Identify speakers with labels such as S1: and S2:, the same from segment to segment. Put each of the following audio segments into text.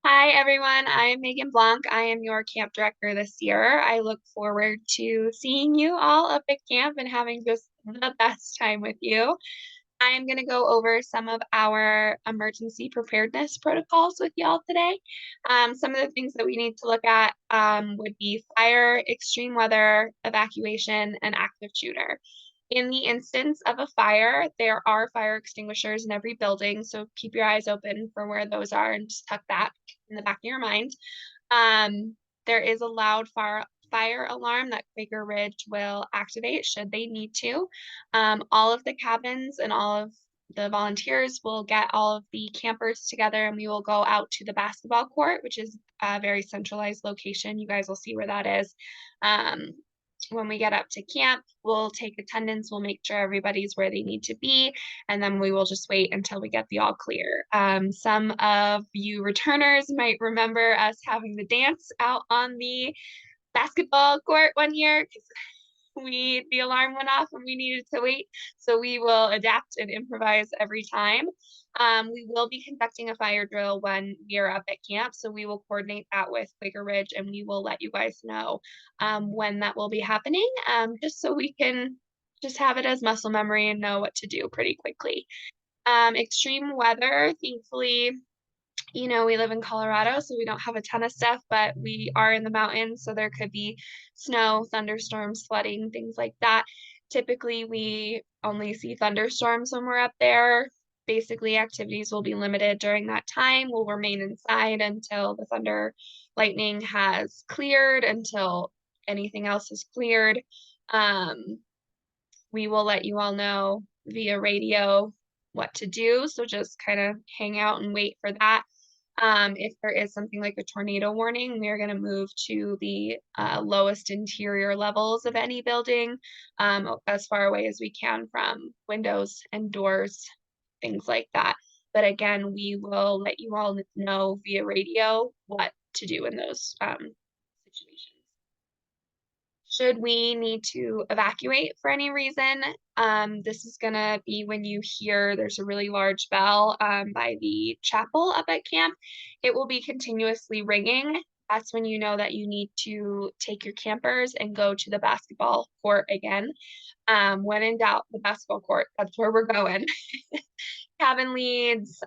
S1: Hi, everyone. I'm Megan Blanc. I am your camp director this year. I look forward to seeing you all up at camp and having just the best time with you. I am going to go over some of our emergency preparedness protocols with y'all today. Some of the things that we need to look at would be fire, extreme weather, evacuation, and active shooter. In the instance of a fire, there are fire extinguishers in every building, so keep your eyes open for where those are and just tuck that in the back of your mind. There is a loud fire alarm that Quaker Ridge will activate should they need to. All of the cabins and all of the volunteers will get all of the campers together and we will go out to the basketball court, which is a very centralized location. You guys will see where that is. When we get up to camp, we'll take attendance, we'll make sure everybody's where they need to be, and then we will just wait until we get the all clear. Some of you returners might remember us having the dance out on the basketball court one year because the alarm went off and we needed to wait. So we will adapt and improvise every time. We will be conducting a fire drill when we are up at camp. So we will coordinate that with Quaker Ridge and we will let you guys know when that will be happening, just so we can just have it as muscle memory and know what to do pretty quickly. Extreme weather, thankfully, we live in Colorado, so we don't have a ton of stuff, but we are in the mountains, so there could be snow, thunderstorms, flooding, things like that. Typically, we only see thunderstorms when we're up there. Basically, activities will be limited during that time. We'll remain inside until the thunder lightning has cleared, until anything else is cleared. We will let you all know via radio what to do, so just kind of hang out and wait for that. If there is something like a tornado warning, we are going to move to the lowest interior levels of any building, as far away as we can from windows and doors, things like that. But again, we will let you all know via radio what to do in those situations. Should we need to evacuate for any reason, this is going to be when you hear there's a really large bell by the chapel up at camp. It will be continuously ringing. That's when you know that you need to take your campers and go to the basketball court again. When in doubt, the basketball court, that's where we're going. Cabin leads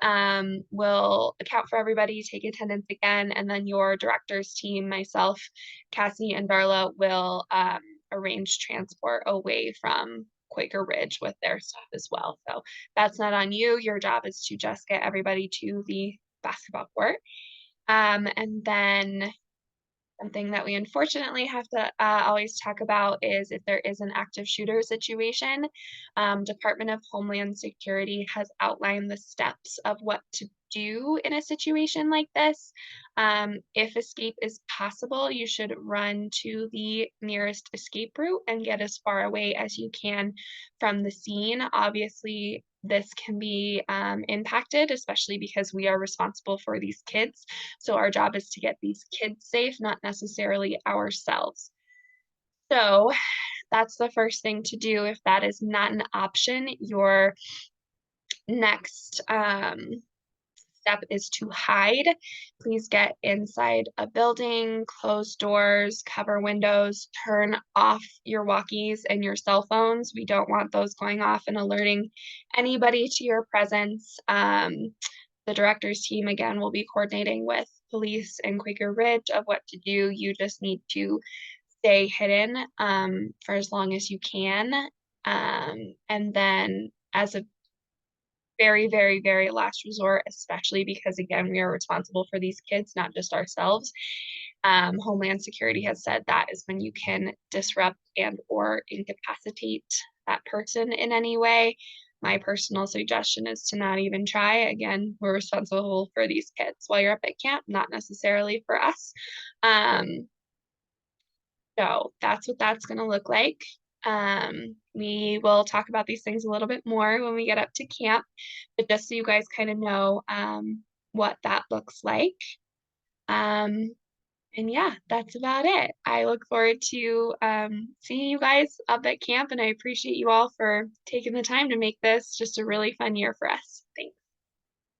S1: will account for everybody, take attendance again, and then your director's team, myself, Cassie, and Darla will arrange transport away from Quaker Ridge with their stuff as well. So that's not on you. Your job is to just get everybody to the basketball court. And then something that we unfortunately have to always talk about is if there is an active shooter situation. Department of Homeland Security has outlined the steps of what to do in a situation like this. If escape is possible, you should run to the nearest escape route and get as far away as you can from the scene. Obviously, this can be impacted, especially because we are responsible for these kids. So our job is to get these kids safe, not necessarily ourselves. So that's the first thing to do. If that is not an option, your next step is to hide. Please get inside a building, close doors, cover windows, turn off your walkies and your cell phones. We don't want those going off and alerting anybody to your presence. The director's team, again, will be coordinating with police and Quaker Ridge of what to do. You just need to stay hidden for as long as you can. And then as a very, very, very last resort, especially because, again, we are responsible for these kids, not just ourselves. Homeland Security has said that is when you can disrupt and or incapacitate that person in any way. My personal suggestion is to not even try. Again, we're responsible for these kids while you're up at camp, not necessarily for us. So that's what that's going to look like. We will talk about these things a little bit more when we get up to camp, but just so you guys kind of know what that looks like. And yeah, that's about it. I look forward to seeing you guys up at camp, and I appreciate you all for taking the time to make this just a really fun year for us. Thanks.